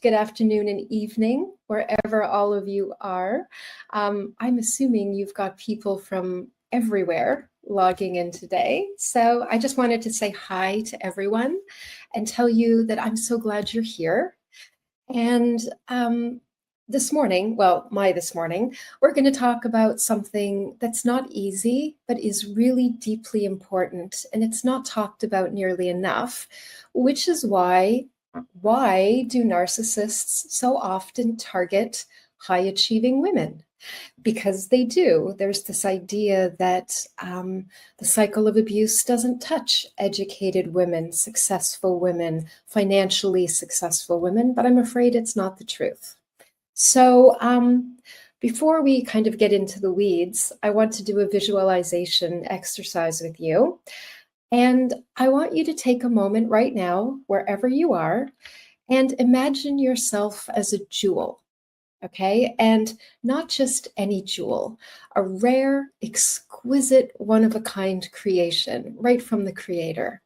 good afternoon, and evening, wherever all of you are. I'm assuming you've got people from everywhere logging in today. So I just wanted to say hi to everyone and tell you that I'm so glad you're here. And this morning, we're going to talk about something that's not easy, but is really deeply important. And it's not talked about nearly enough, which is why do narcissists so often target high-achieving women? Because they do. There's this idea that the cycle of abuse doesn't touch educated women, successful women, financially successful women, but I'm afraid it's not the truth. So before we kind of get into the weeds, I want to do a visualization exercise with you. And I want you to take a moment right now, wherever you are, and imagine yourself as a jewel, okay? And not just any jewel, a rare, exquisite, one-of-a-kind creation, right from the creator.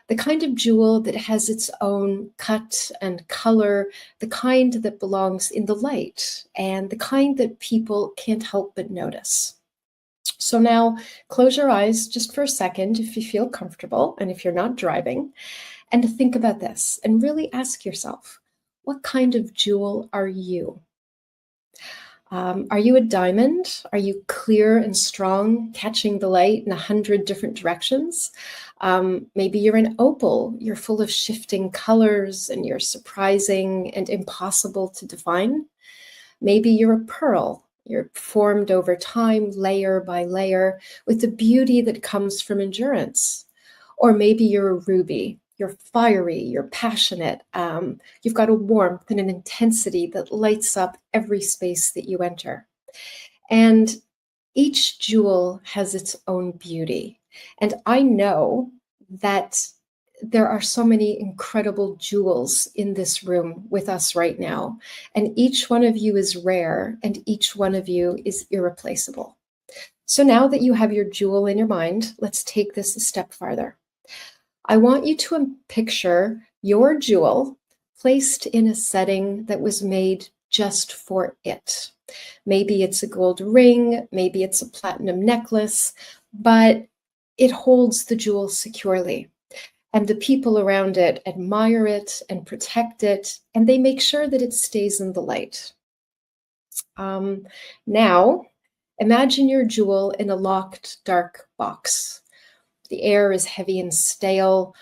The kind of jewel that has its own cut and color, the kind that belongs in the light, and the kind that people can't help but notice. So now close your eyes just for a second if you feel comfortable and if you're not driving, and to think about this and really ask yourself, what kind of jewel are you? Are you a diamond? Are you clear and strong, catching the light in 100 different directions? Maybe you're an opal. You're full of shifting colors and you're surprising and impossible to define. Maybe you're a pearl. You're formed over time, layer by layer, with the beauty that comes from endurance. Or maybe you're a ruby. You're fiery, you're passionate. You've got a warmth and an intensity that lights up every space that you enter. And each jewel has its own beauty. And I know that there are so many incredible jewels in this room with us right now. And each one of you is rare, and each one of you is irreplaceable. So now that you have your jewel in your mind, let's take this a step farther. I want you to picture your jewel placed in a setting that was made just for it. Maybe it's a gold ring, maybe it's a platinum necklace, but it holds the jewel securely. And the people around it admire it and protect it, and they make sure that it stays in the light. Now, imagine your jewel in a locked, dark box. The air is heavy and stale.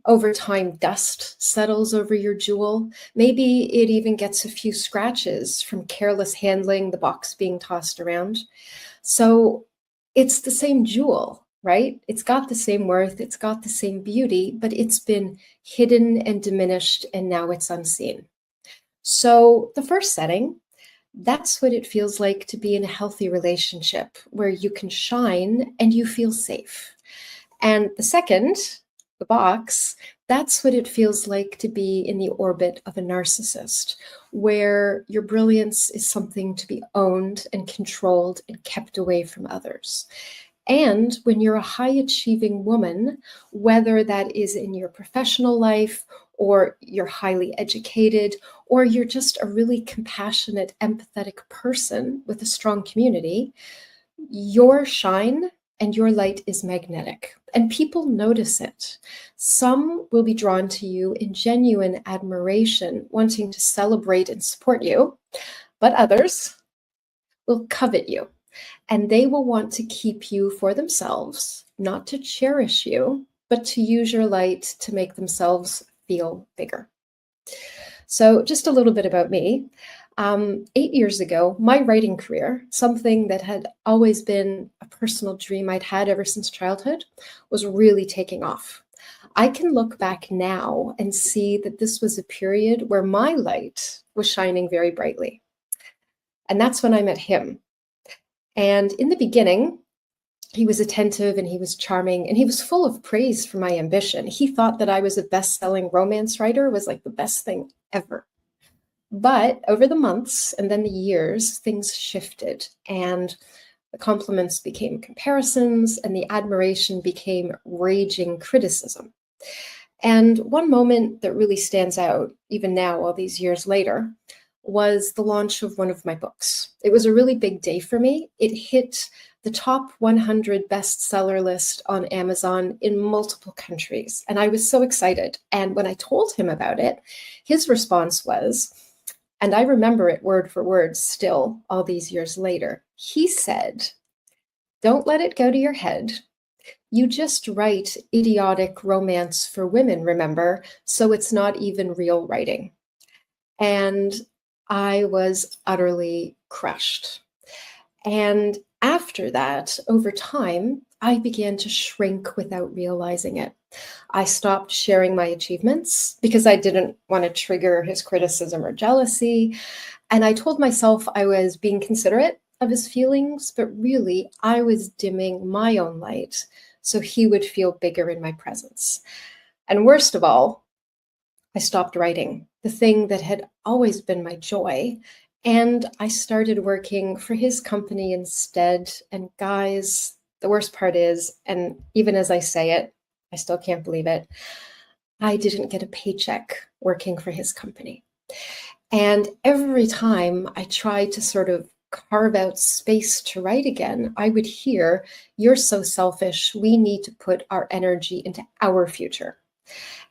Over time, dust settles over your jewel. Maybe it even gets a few scratches from careless handling, the box being tossed around. So it's the same jewel, right? It's got the same worth, it's got the same beauty, but it's been hidden and diminished, and now it's unseen. So the first setting, that's what it feels like to be in a healthy relationship where you can shine and you feel safe. And the second, the box, that's what it feels like to be in the orbit of a narcissist, where your brilliance is something to be owned and controlled and kept away from others. And when you're a high-achieving woman, whether that is in your professional life, or you're highly educated, or you're just a really compassionate, empathetic person with a strong community, your shine and your light is magnetic, and people notice it. Some will be drawn to you in genuine admiration, wanting to celebrate and support you, but others will covet you, and they will want to keep you for themselves, not to cherish you, but to use your light to make themselves feel bigger. So just a little bit about me. 8 years ago, my writing career, something that had always been a personal dream I'd had ever since childhood, was really taking off. I can look back now and see that this was a period where my light was shining very brightly. And that's when I met him. And in the beginning, he was attentive and he was charming and he was full of praise for my ambition. He thought that I was a best-selling romance writer was like the best thing ever. But over the months and then the years, things shifted, and the compliments became comparisons and the admiration became raging criticism. And one moment that really stands out, even now, all these years later, was the launch of one of my books. It was a really big day for me. It hit the top 100 bestseller list on Amazon in multiple countries. And I was so excited. And when I told him about it, his response was, and I remember it word for word still all these years later, he said, "Don't let it go to your head. You just write idiotic romance for women, remember? So it's not even real writing." And I was utterly crushed. And after that, over time, I began to shrink without realizing it. I stopped sharing my achievements because I didn't want to trigger his criticism or jealousy. And I told myself I was being considerate of his feelings, but really I was dimming my own light so he would feel bigger in my presence. And worst of all, I stopped writing, the thing that had always been my joy. And I started working for his company instead. And guys, the worst part is, and even as I say it, I still can't believe it, I didn't get a paycheck working for his company. And every time I tried to sort of carve out space to write again, I would hear, "You're so selfish. We need to put our energy into our future."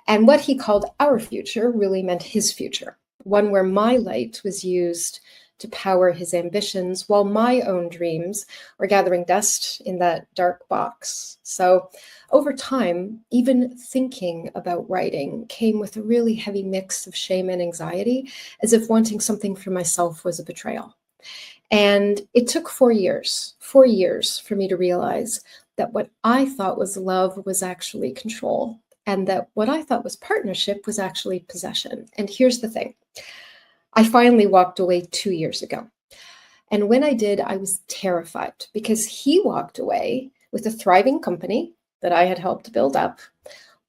And what he called our future really meant his future, one where my light was used to power his ambitions while my own dreams were gathering dust in that dark box. So over time, even thinking about writing came with a really heavy mix of shame and anxiety, as if wanting something for myself was a betrayal. And it took 4 years for me to realize that what I thought was love was actually control, and that what I thought was partnership was actually possession. And here's the thing. I finally walked away 2 years ago. And when I did, I was terrified because he walked away with a thriving company that I had helped build up,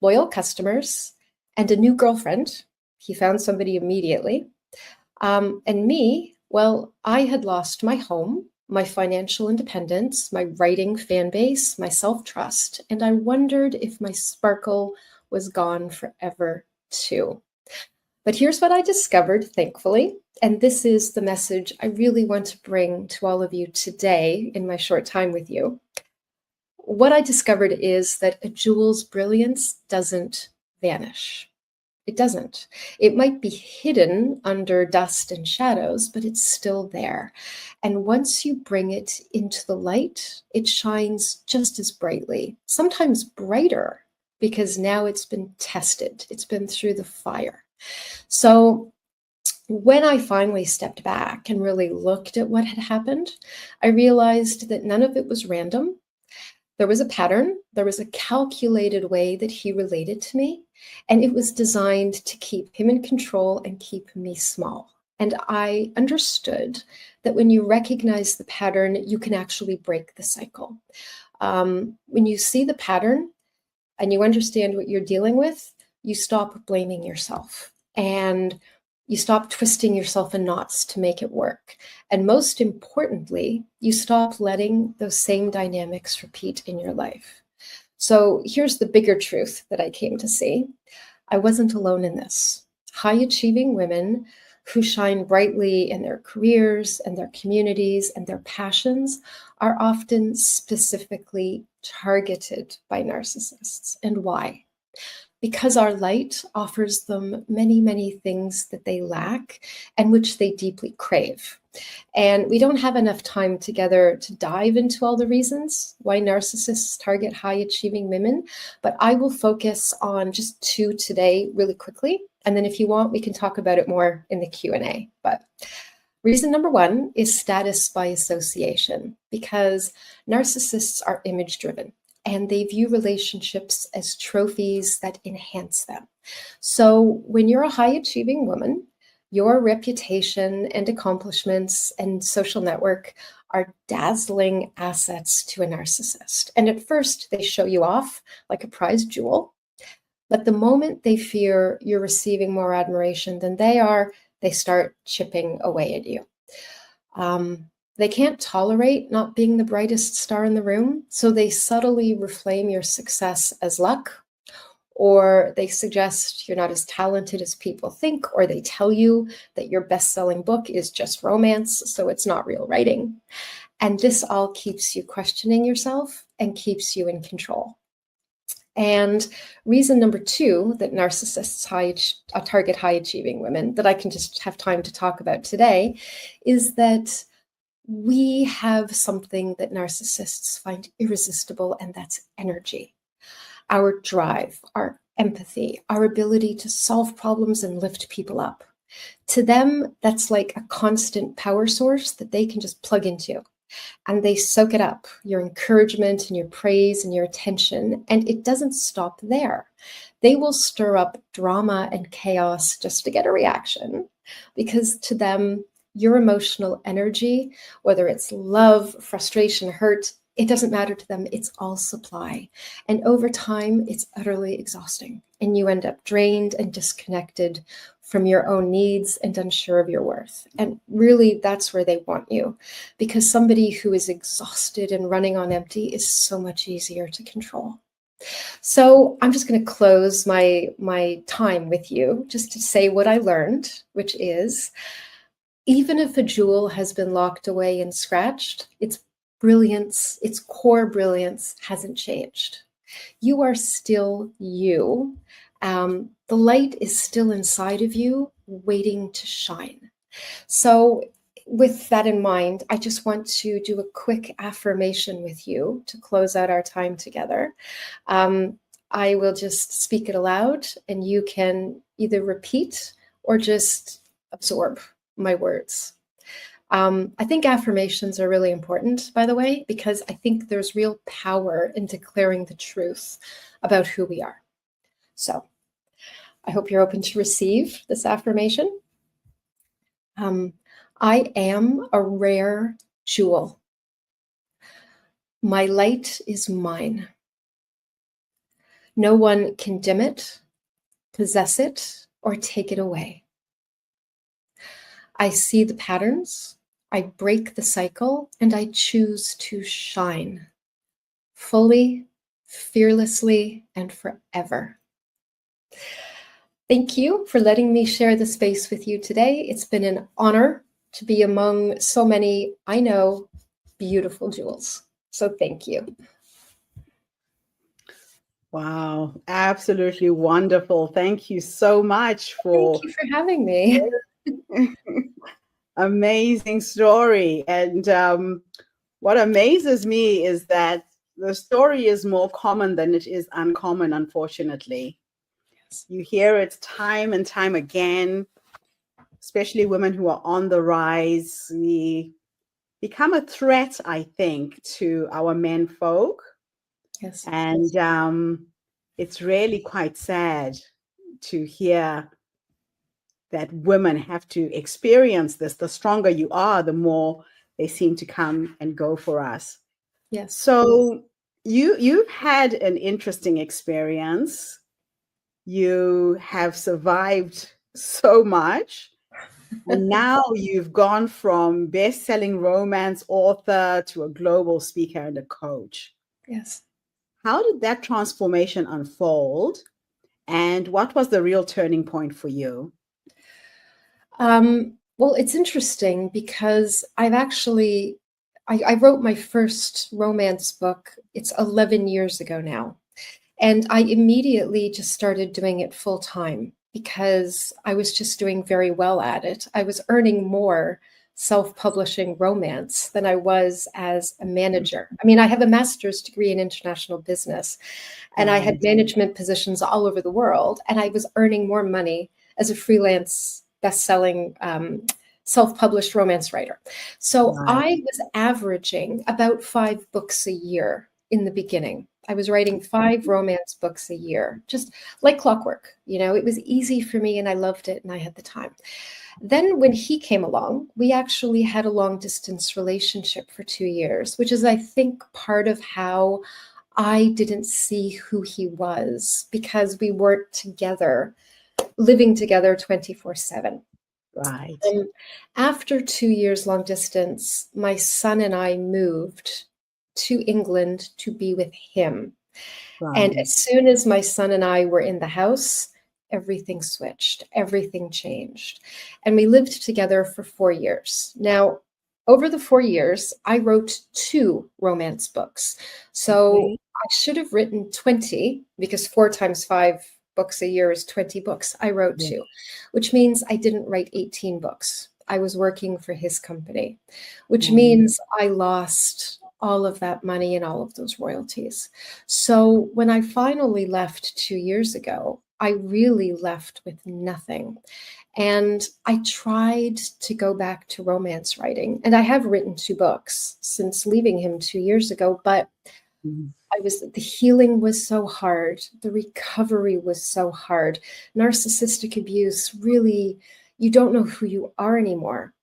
loyal customers, and a new girlfriend. He found somebody immediately. And me, well, I had lost my home, my financial independence, my writing fan base, my self-trust, and I wondered if my sparkle was gone forever too. But here's what I discovered, thankfully, and this is the message I really want to bring to all of you today in my short time with you. What I discovered is that a jewel's brilliance doesn't vanish. It doesn't. It might be hidden under dust and shadows, but it's still there. And once you bring it into the light, it shines just as brightly, sometimes brighter, because now it's been tested. It's been through the fire. So when I finally stepped back and really looked at what had happened, I realized that none of it was random. There was a pattern, there was a calculated way that he related to me, and it was designed to keep him in control and keep me small. And I understood that when you recognize the pattern, you can actually break the cycle. When you see the pattern and you understand what you're dealing with, you stop blaming yourself and you stop twisting yourself in knots to make it work. And most importantly, you stop letting those same dynamics repeat in your life. So here's the bigger truth that I came to see. I wasn't alone in this. High-achieving women who shine brightly in their careers and their communities and their passions are often specifically targeted by narcissists. And why? Because our light offers them many, many things that they lack and which they deeply crave. And we don't have enough time together to dive into all the reasons why narcissists target high-achieving women, but I will focus on just two today really quickly. And then if you want, we can talk about it more in the Q&A. But reason number one is status by association, because narcissists are image-driven. And they view relationships as trophies that enhance them. So when you're a high-achieving woman, your reputation and accomplishments and social network are dazzling assets to a narcissist. And at first, they show you off like a prized jewel. But the moment they fear you're receiving more admiration than they are, they start chipping away at you. They can't tolerate not being the brightest star in the room, so they subtly reframe your success as luck or they suggest you're not as talented as people think, or they tell you that your best-selling book is just romance, so it's not real writing. And this all keeps you questioning yourself and keeps you in control. And reason number 2 that narcissists target high-achieving women, that I can just have time to talk about today, is that we have something that narcissists find irresistible, and that's energy. Our drive, our empathy, our ability to solve problems and lift people up. To them, that's like a constant power source that they can just plug into. And they soak it up, your encouragement and your praise and your attention. And it doesn't stop there. They will stir up drama and chaos just to get a reaction, because to them, your emotional energy, whether it's love, frustration, hurt, it doesn't matter to them. It's all supply. And over time, it's utterly exhausting. And you end up drained and disconnected from your own needs and unsure of your worth. And really, that's where they want you, because somebody who is exhausted and running on empty is so much easier to control. So I'm just going to close my time with you just to say what I learned, which is, even if a jewel has been locked away and scratched, its brilliance, its core brilliance hasn't changed. You are still you. The light is still inside of you, waiting to shine. So with that in mind, I just want to do a quick affirmation with you to close out our time together. I will just speak it aloud, and you can either repeat or just absorb my words. I think affirmations are really important, by the way, because I think there's real power in declaring the truth about who we are. So I hope you're open to receive this affirmation. I am a rare jewel. My light is mine. No one can dim it, possess it, or take it away. I see the patterns, I break the cycle, and I choose to shine fully, fearlessly, and forever. Thank you for letting me share the space with you today. It's been an honor to be among so many, I know, beautiful jewels. So thank you. Wow, absolutely wonderful. Thank you so much for Thank you for having me. amazing story. And what amazes me is that the story is more common than it is uncommon, unfortunately. Yes. You hear it time and time again, especially women who are on the rise. We become a threat, I think, to our men folk. Yes. And it's really quite sad to hear that women have to experience this. The stronger you are, the more they seem to come and go for us. Yes. So you've had an interesting experience. You have survived so much. And now you've gone from best-selling romance author to a global speaker and a coach. Yes. How did that transformation unfold? And what was the real turning point for you? Well, it's interesting because I wrote my first romance book. It's 11 years ago now. And I immediately just started doing it full time because I was just doing very well at it. I was earning more self-publishing romance than I was as a manager. I mean, I have a master's degree in international business, and I had management positions all over the world, and I was earning more money as a freelance best-selling self-published romance writer. So I was averaging about 5 books a year in the beginning. I was writing 5 romance books a year, just like clockwork. You know, it was easy for me and I loved it and I had the time. Then when he came along, we actually had a long distance relationship for 2 years, which is, I think, part of how I didn't see who he was, because we weren't together, living together 24/7. Right. After 2 years long distance, my son and I moved to England to be with him. And Right. as soon as my son and I were in the house, everything switched, everything changed. And we lived together for 4 years. Now, over the 4 years, I wrote 2 romance books. So Okay. I should have written 20 because 4 times 5 books a year is 20 books. I wrote Yeah. 2, which means I didn't write 18 books. I was working for his company, which Mm. means I lost all of that money and all of those royalties. So when I finally left 2 years ago, I really left with nothing. And I tried to go back to romance writing. And I have written 2 books since leaving him 2 years ago, but Mm. the healing was so hard. The recovery was so hard. Narcissistic abuse, really, you don't know who you are anymore.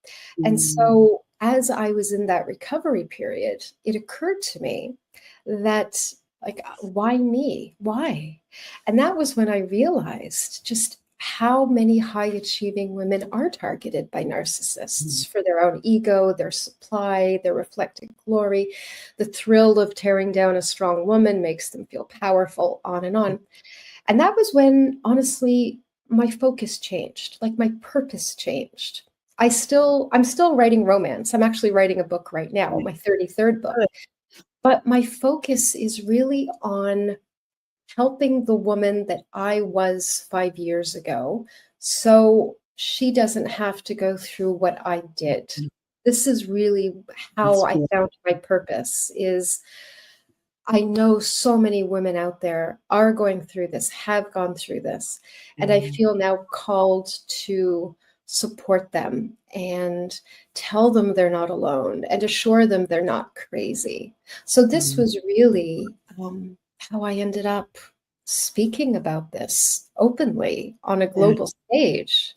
And Mm. so as I was in that recovery period, it occurred to me that, like, why me? Why? And that was when I realized just how many high achieving women are targeted by Mm. narcissists for their own ego, their supply, their reflected glory. The thrill of tearing down a strong woman makes them feel powerful, on and on. And that was when, honestly, my focus changed, like my purpose changed. I'm still writing romance. I'm actually writing a book right now, my 33rd book. Good. But my focus is really on helping the woman that I was 5 years ago so she doesn't have to go through what I did. This is really how That's I good. found my purpose is I know so many women out there are going through this, have gone through this, and I Mm. feel now called to support them and tell them they're not alone and assure them they're not crazy. So this Mm. was really how I ended up speaking about this openly on a Yeah. global stage,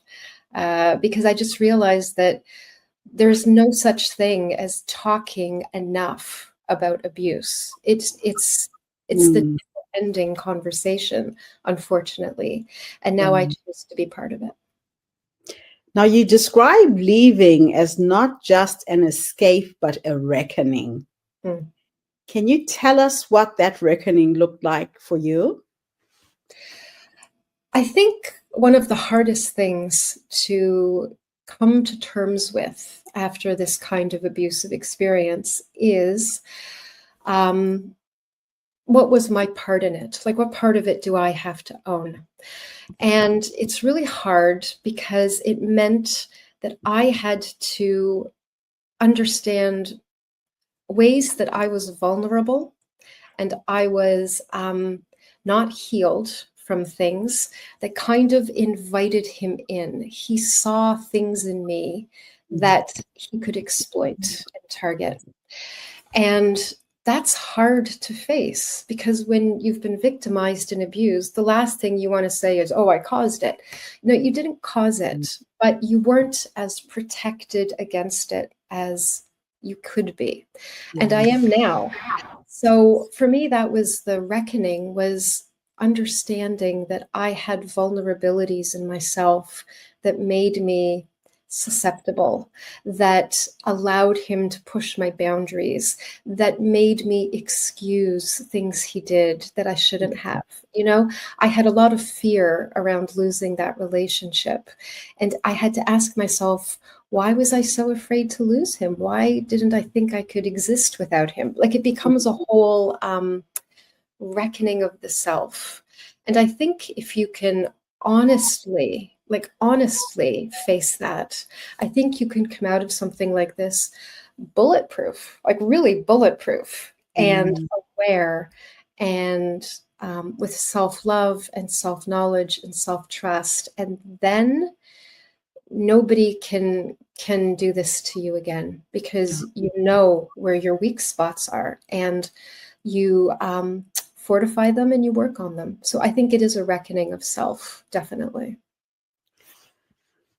because I just realized that there's no such thing as talking enough about abuse. It's the Mm. ending conversation, unfortunately. And now I Yeah. choose to be part of it. Now, you describe leaving as not just an escape, but a reckoning. Mm. Can you tell us what that reckoning looked like for you? I think one of the hardest things to come to terms with after this kind of abusive experience is what was my part in it? Like, what part of it do I have to own? And it's really hard because it meant that I had to understand ways that I was vulnerable and I was not healed from things that kind of invited him in. He saw things in me that he could exploit and target. And that's hard to face because when you've been victimized and abused, the last thing you want to say is, oh, I caused it. No, you didn't cause it, but you weren't as protected against it as you could be. And I am now. So for me, that was the reckoning, was understanding that I had vulnerabilities in myself that made me susceptible, that allowed him to push my boundaries, that made me excuse things he did that I shouldn't have. You know, I had a lot of fear around losing that relationship. And I had to ask myself, why was I so afraid to lose him? Why didn't I think I could exist without him? Like, it becomes a whole reckoning of the self. And I think if you can honestly face that, I think you can come out of something like this bulletproof, like really bulletproof and Mm. aware and with self-love and self-knowledge and self-trust. And then nobody can do this to you again because you know where your weak spots are and you fortify them and you work on them. So I think it is a reckoning of self, definitely.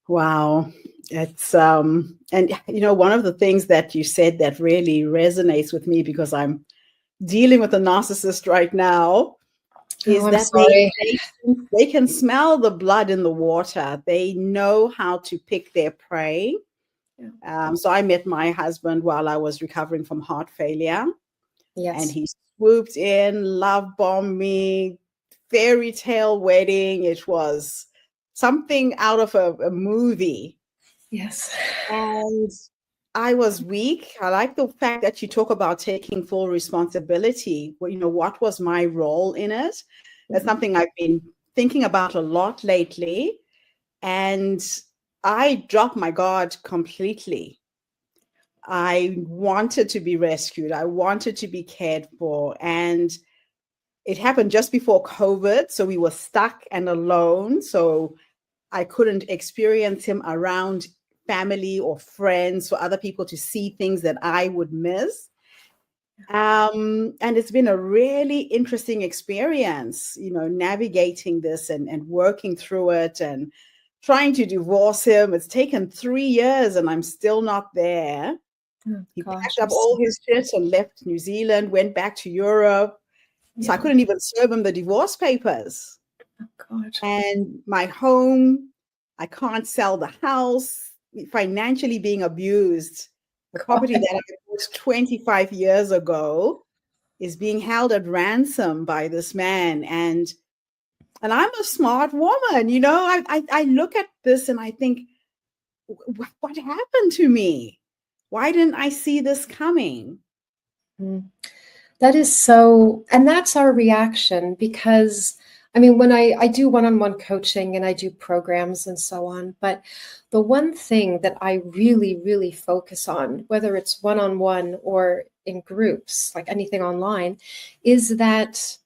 Wow. It's and you know, one of the things that you said that really resonates with me because I'm dealing with a narcissist right now Oh, is I'm that sorry. they can smell the blood in the water. They know how to pick their prey. Yeah. So I met my husband while I was recovering from heart failure. And Yes. he swooped in, love bombed me, fairy tale wedding. It was something out of a movie. Yes. And I was weak. I like the fact that you talk about taking full responsibility. Well, what was my role in it? That's Mhm. something I've been thinking about a lot lately. And I dropped my guard completely. I wanted to be rescued. I wanted to be cared for. And it happened just before COVID. So we were stuck and alone. So I couldn't experience him around family or friends for other people to see things that I would miss. And it's been a really interesting experience, navigating this and working through it and trying to divorce him. It's taken 3 years and I'm still not there. Oh, He gosh, packed up all his shit and left New Zealand, went back to Europe. So I yeah. couldn't even serve him the divorce papers. Oh, God. And my home, I can't sell the house, financially being abused. The God. property that I bought 25 years ago is being held at ransom by this man. And I'm a smart woman, I look at this and I think, what happened to me? Why didn't I see this coming? Mm. That is so, and that's our reaction because, I mean, when I do one-on-one coaching and I do programs and so on, but the one thing that I really, really focus on, whether it's one-on-one or in groups, like anything online, is that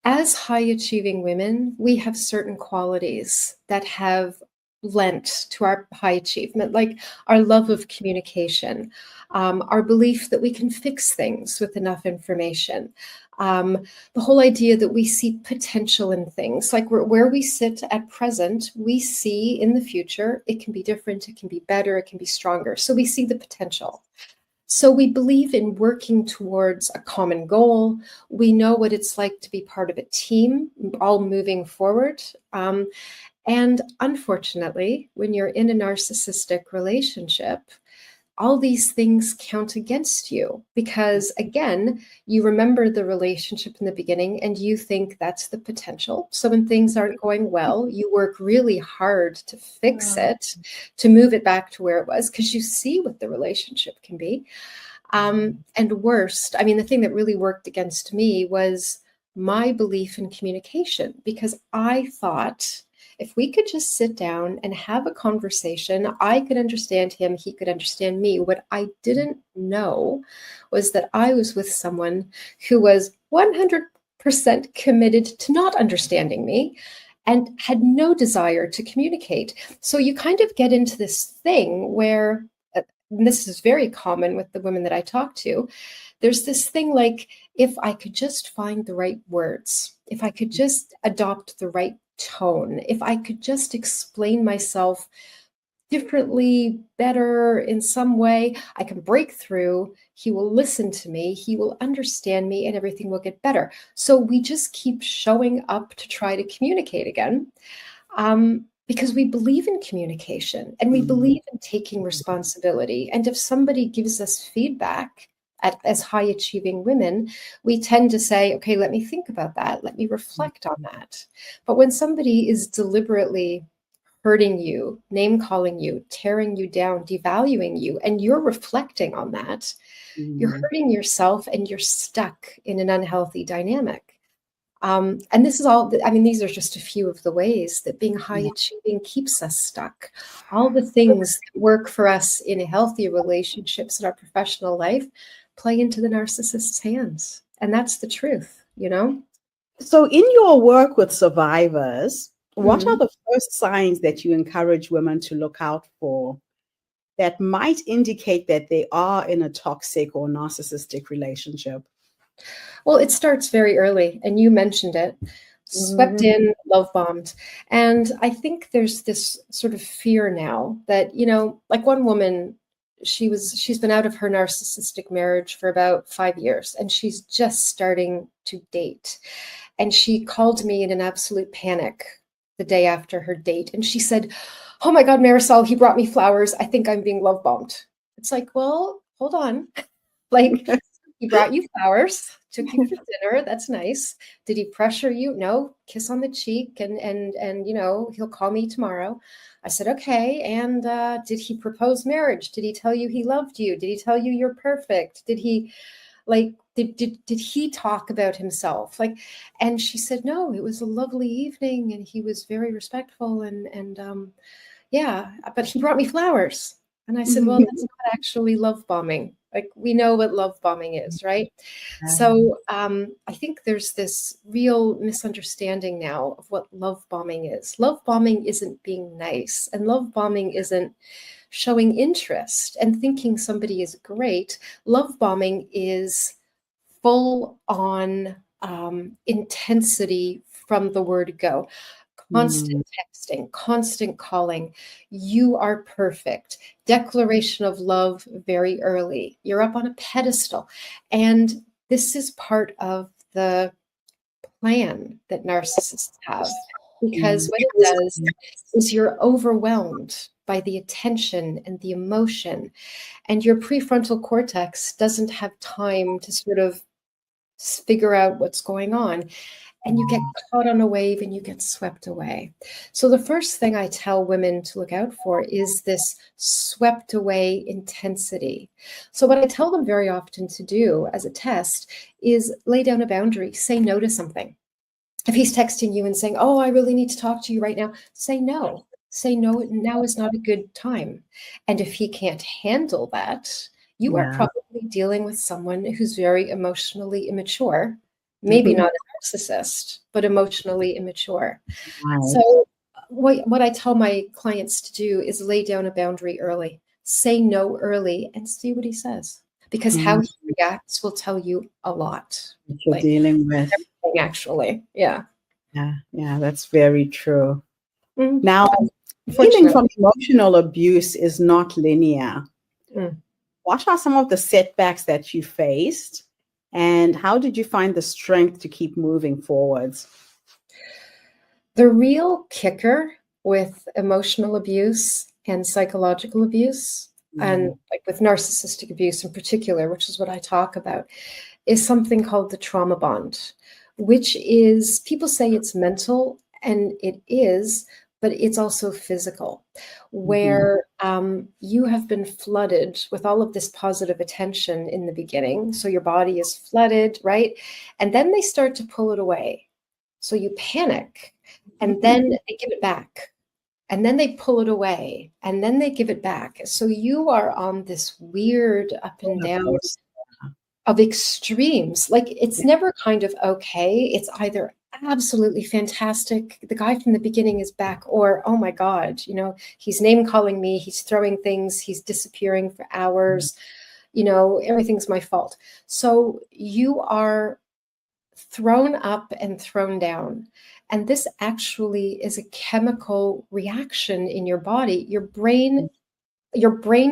as high achieving women, we have certain qualities that have lent to our high achievement, like our love of communication, our belief that we can fix things with enough information, the whole idea that we see potential in things, like where we sit at present, we see in the future, it can be different, it can be better, it can be stronger. So we see the potential. So we believe in working towards a common goal. We know what it's like to be part of a team, all moving forward. And unfortunately, when you're in a narcissistic relationship, all these things count against you because, again, you remember the relationship in the beginning and you think that's the potential. So when things aren't going well, you work really hard to fix it, to move it back to where it was because you see what the relationship can be. And worst, I mean, the thing that really worked against me was my belief in communication because I thought if we could just sit down and have a conversation, I could understand him, he could understand me. What I didn't know was that I was with someone who was 100% committed to not understanding me and had no desire to communicate. So you kind of get into this thing where, and this is very common with the women that I talk to, there's this thing like, if I could just find the right words, if I could just adopt the right tone, if I could just explain myself differently, better in some way, I can break through. He will listen to me, he will understand me, and everything will get better. So we just keep showing up to try to communicate again. Because we believe in communication and we believe in taking responsibility. And if somebody gives us feedback, as high achieving women, we tend to say, okay, let me think about that. Let me reflect on that. But when somebody is deliberately hurting you, name calling you, tearing you down, devaluing you, and you're reflecting on that, you're hurting yourself and you're stuck in an unhealthy dynamic. And this is all, I mean, these are just a few of the ways that being high achieving keeps us stuck. All the things that work for us in healthy relationships in our professional life play into the narcissist's hands. And that's the truth, you know? So, in your work with survivors, what are Mhm. the first signs that you encourage women to look out for that might indicate that they are in a toxic or narcissistic relationship? Well, it starts very early, and you mentioned it. Swept Mhm. in, love bombed. And I think there's this sort of fear now that, like one woman, she's been out of her narcissistic marriage for about 5 years, and she's just starting to date. And she called me in an absolute panic the day after her date. And she said, "Oh my God, Marysol, he brought me flowers. I think I'm being love bombed." It's like, well, hold on. Like, He brought you flowers, took you for dinner. That's nice. Did he pressure you? No. Kiss on the cheek, and you know, he'll call me tomorrow. I said, okay. And did he propose marriage? Did he tell you he loved you? Did he tell you you're perfect? Did he like did he talk about himself? Like, and she said, no, it was a lovely evening and he was very respectful and yeah, but he brought me flowers. And I said, well, that's not actually love bombing. Like, we know what love bombing is, right? So I think there's this real misunderstanding now of what love bombing is. Love bombing isn't being nice, and love bombing isn't showing interest and thinking somebody is great. Love bombing is full on intensity from the word go. Constant texting, constant calling. You are perfect. Declaration of love very early. You're up on a pedestal. And this is part of the plan that narcissists have. Because what it does is you're overwhelmed by the attention and the emotion. And your prefrontal cortex doesn't have time to sort of figure out what's going on. And you get caught on a wave and you get swept away. So the first thing I tell women to look out for is this swept away intensity. So what I tell them very often to do as a test is lay down a boundary, say no to something. If he's texting you and saying, oh, I really need to talk to you right now, say no. Say no, now is not a good time. And if he can't handle that, you are probably dealing with someone who's very emotionally immature. Maybe not a narcissist, but emotionally immature. So what I tell my clients to do is lay down a boundary early, say no early, and see what he says. Because how he reacts will tell you a lot. What you're dealing with. Actually, yeah. Yeah, that's very true. Now, healing from emotional abuse is not linear. What are some of the setbacks that you faced? And how did you find the strength to keep moving forwards? The real kicker with emotional abuse and psychological abuse, and like with narcissistic abuse in particular, which is what I talk about, is something called the trauma bond, which is, people say it's mental, and it is, but it's also physical, where you have been flooded with all of this positive attention in the beginning. So your body is flooded, right? And then they start to pull it away. So you panic, and then they give it back. And then they pull it away, and then they give it back. So you are on this weird up and down of extremes. Like, it's never kind of okay. It's either absolutely fantastic, the guy from the beginning is back, or oh my God, you know, he's name calling me, he's throwing things, he's disappearing for hours, you know, everything's my fault. So you are thrown up and thrown down. And this actually is a chemical reaction in your body. Your brain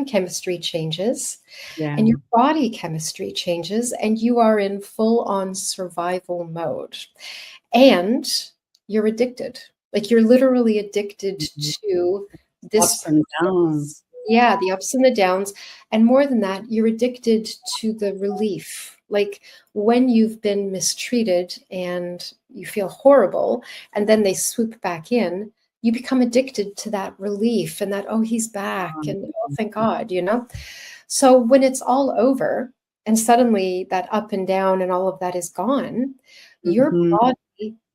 chemistry changes, and your body chemistry changes, and you are in full-on survival mode. And you're addicted. Like, you're literally addicted to this. Ups and downs. Yeah, the ups and the downs. And more than that, you're addicted to the relief. Like, when you've been mistreated and you feel horrible, and then they swoop back in, you become addicted to that relief and that, oh, he's back, and oh, thank God, you know? So when it's all over and suddenly that up and down and all of that is gone, your body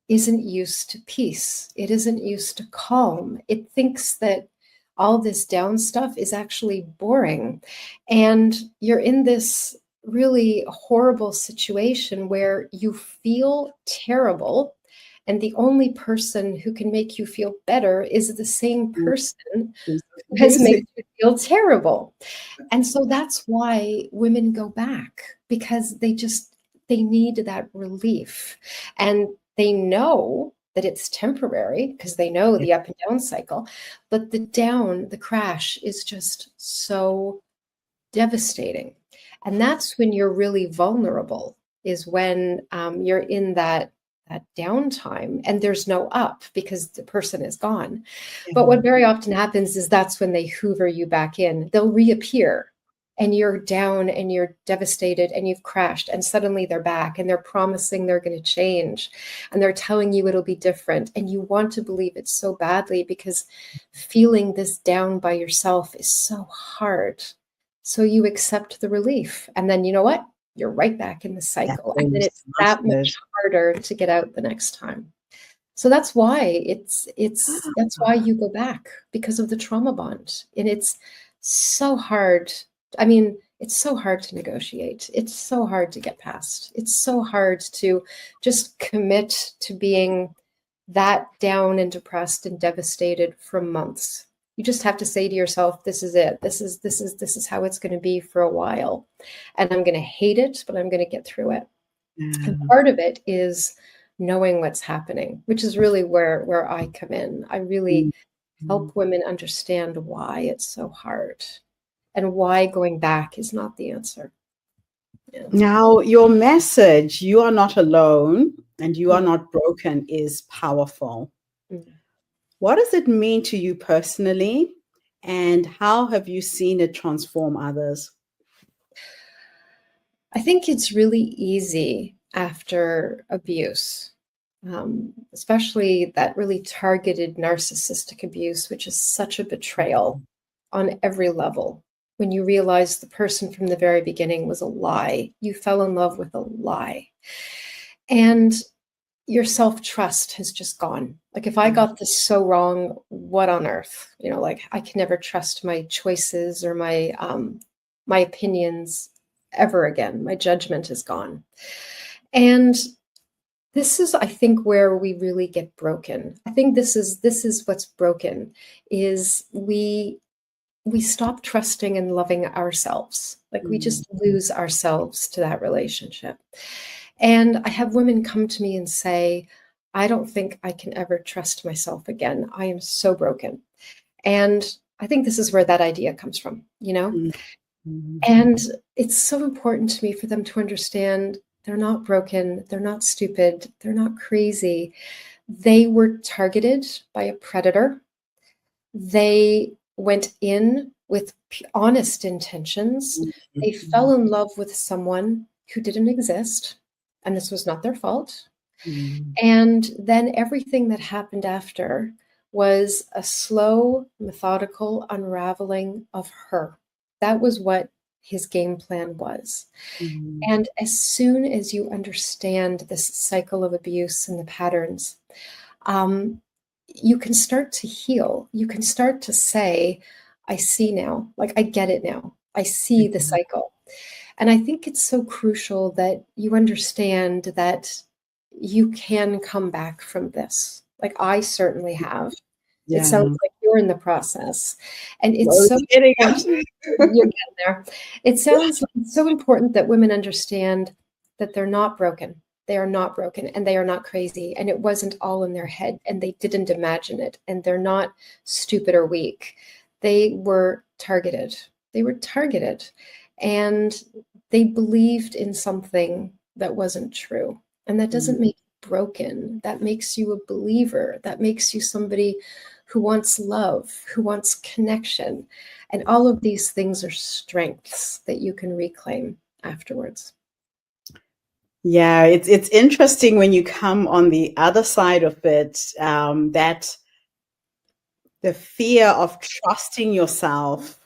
isn't used to peace. It isn't used to calm. It thinks that all this down stuff is actually boring. And you're in this really horrible situation where you feel terrible, and the only person who can make you feel better is the same person who has made you feel terrible. And so that's why women go back, because they need that relief. And they know that it's temporary, because they know the up and down cycle, but the crash is just so devastating. And that's when you're really vulnerable, is when you're in that downtime and there's no up because the person is gone. But what very often happens is that's when they hoover you back in. They'll reappear and you're down and you're devastated and you've crashed, and suddenly they're back and they're promising they're going to change and they're telling you it'll be different, and you want to believe it so badly because feeling this down by yourself is so hard. So you accept the relief, and then you know what? You're right back in the cycle, and then it's that much harder to get out the next time. So that's why that's why you go back, because of the trauma bond. And it's so hard. I mean, it's so hard to negotiate. It's so hard to get past. It's so hard to just commit to being that down and depressed and devastated for months. You just have to say to yourself, this is it. This is how it's going to be for a while. And I'm going to hate it, but I'm going to get through it. And part of it is knowing what's happening, which is really where I come in. I really help women understand why it's so hard and why going back is not the answer. Yeah. Now, your message, you are not alone and you are not broken, is powerful. What does it mean to you personally, and how have you seen it transform others? I think it's really easy after abuse, especially that really targeted narcissistic abuse, which is such a betrayal on every level. When you realize the person from the very beginning was a lie, you fell in love with a lie. And your self-trust has just gone. Like, if I got this so wrong, what on earth? You know, like, I can never trust my choices or my opinions ever again. My judgment is gone. And this is, I think, where we really get broken. I think this is what's broken, is we stop trusting and loving ourselves. Like, we just lose ourselves to that relationship. And I have women come to me and say, I don't think I can ever trust myself again. I am so broken. And I think this is where that idea comes from, you know? And it's so important to me for them to understand they're not broken, they're not stupid, they're not crazy. They were targeted by a predator. They went in with honest intentions. They fell in love with someone who didn't exist, and this was not their fault. And then everything that happened after was a slow, methodical unraveling of her. That was what his game plan was. And as soon as you understand this cycle of abuse and the patterns, you can start to heal. You can start to say, I see now, like, I get it now. I see the cycle. And I think it's so crucial that you understand that you can come back from this. Like, I certainly have. Yeah. It sounds like you're in the process. And it's so important. You're getting there. It sounds like it's so important that women understand that they're not broken. They are not broken, and they are not crazy. And it wasn't all in their head, and they didn't imagine it. And they're not stupid or weak. They were targeted. They were targeted. And they believed in something that wasn't true. And that doesn't make you broken. That makes you a believer. That makes you somebody who wants love, who wants connection. And all of these things are strengths that you can reclaim afterwards. Yeah, it's interesting when you come on the other side of it, that the fear of trusting yourself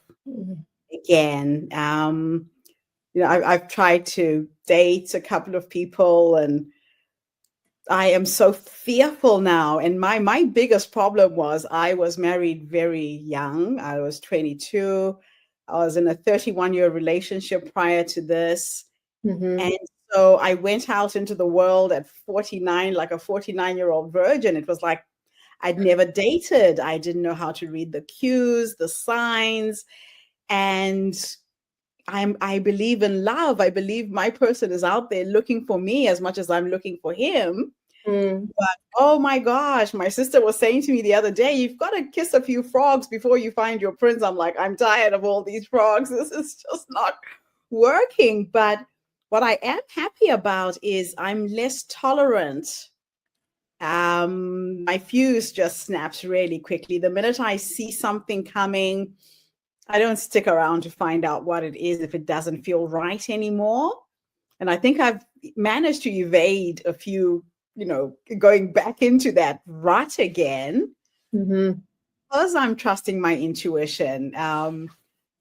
again. I've tried to date a couple of people, and I am so fearful now. And my biggest problem was I was married very young. I was 22. I was in a 31-year relationship prior to this. And so I went out into the world at 49, like a 49-year-old virgin. It was like I'd never dated. I didn't know how to read the cues, the signs. And I believe in love. I believe my person is out there looking for me as much as I'm looking for him. But oh my gosh, my sister was saying to me the other day, you've got to kiss a few frogs before you find your prince. I'm like, I'm tired of all these frogs. This is just not working. But what I am happy about is I'm less tolerant. My fuse just snaps really quickly. The minute I see something coming, I don't stick around to find out what it is if it doesn't feel right anymore. And I think I've managed to evade a few, going back into that rut again Mm-hmm. because I'm trusting my intuition.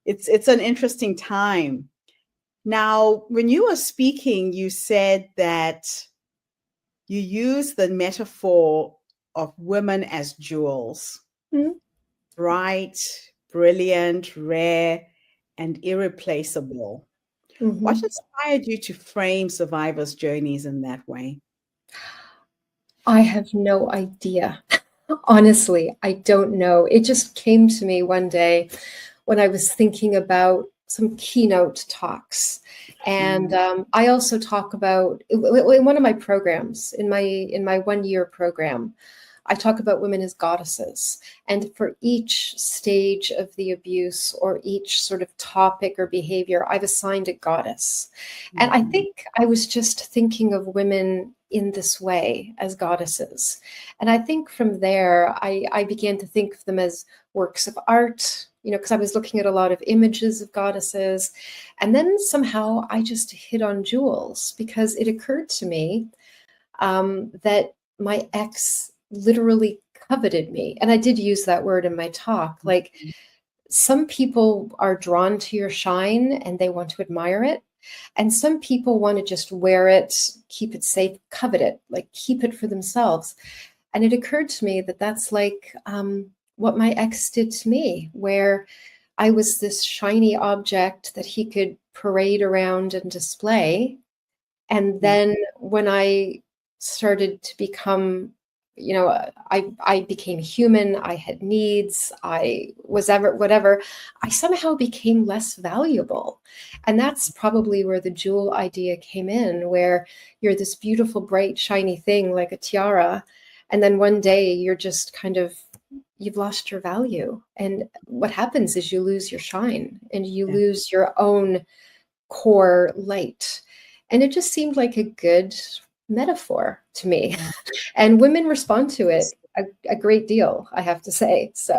It's an interesting time. Now, when you were speaking, you said that you use the metaphor of women as jewels, Mm-hmm. bright, brilliant, rare, and irreplaceable. What Mm-hmm. inspired you to frame survivors' journeys in that way? I have no idea. Honestly, I don't know. It just came to me one day when I was thinking about some keynote talks. And I also talk about in one of my programs, in my 1 year program, I talk about women as goddesses. And for each stage of the abuse or each sort of topic or behavior, I've assigned a goddess. And I think I was just thinking of women in this way as goddesses. And I think from there, I began to think of them as works of art, because I was looking at a lot of images of goddesses. And then somehow I just hit on jewels because it occurred to me that my ex literally coveted me. And I did use that word in my talk. Like, some people are drawn to your shine and they want to admire it. And some people want to just wear it, keep it safe, covet it, like keep it for themselves. And it occurred to me that that's like what my ex did to me, where I was this shiny object that he could parade around and display. And then when I started to become, I became human, I had needs, I was whatever, I somehow became less valuable. And that's probably where the jewel idea came in, where you're this beautiful, bright, shiny thing like a tiara. And then one day you're just you've lost your value. And what happens is you lose your shine and you lose your own core light. And it just seemed like a good metaphor to me. And women respond to it a great deal, I have to say. So,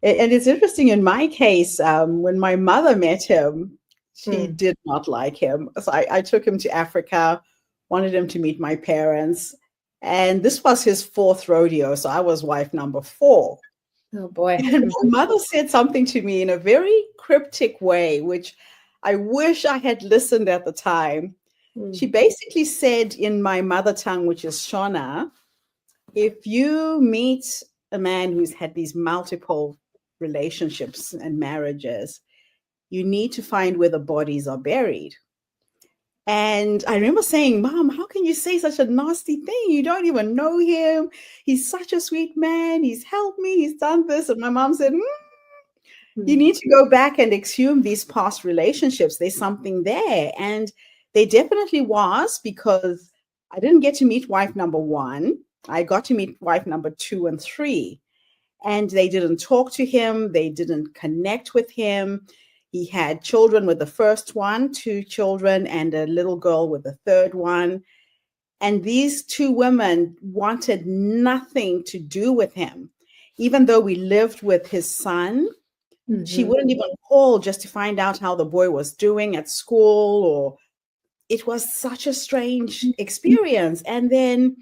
and it's interesting in my case, when my mother met him, she did not like him. So I took him to Africa, wanted him to meet my parents. And this was his fourth rodeo. So I was wife number 4. Oh boy. And my mother said something to me in a very cryptic way, which I wish I had listened at the time. She basically said in my mother tongue, which is Shona, if you meet a man who's had these multiple relationships and marriages, you need to find where the bodies are buried. And I remember saying, Mom, how can you say such a nasty thing? You don't even know him. He's such a sweet man. He's helped me. He's done this. And my mom said, you need to go back and exhume these past relationships. There's something there. And there definitely was, because I didn't get to meet wife number 1. I got to meet wife number 2 and 3. And they didn't talk to him. They didn't connect with him. He had children with the first one, 2 children, and a little girl with the third one. And these 2 women wanted nothing to do with him. Even though we lived with his son, she wouldn't even call just to find out how the boy was doing at school. Or it was such a strange experience. And then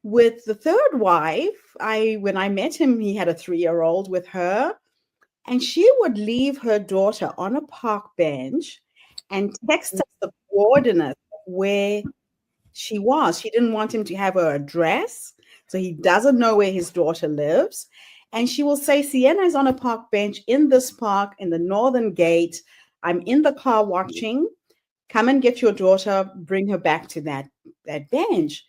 with the third wife, when I met him, he had a 3-year-old with her. And she would leave her daughter on a park bench and text us the coordinates of where she was. She didn't want him to have her address, so he doesn't know where his daughter lives. And she will say, Sienna is on a park bench in this park in the northern gate. I'm in the car watching. Come and get your daughter, bring her back to that bench.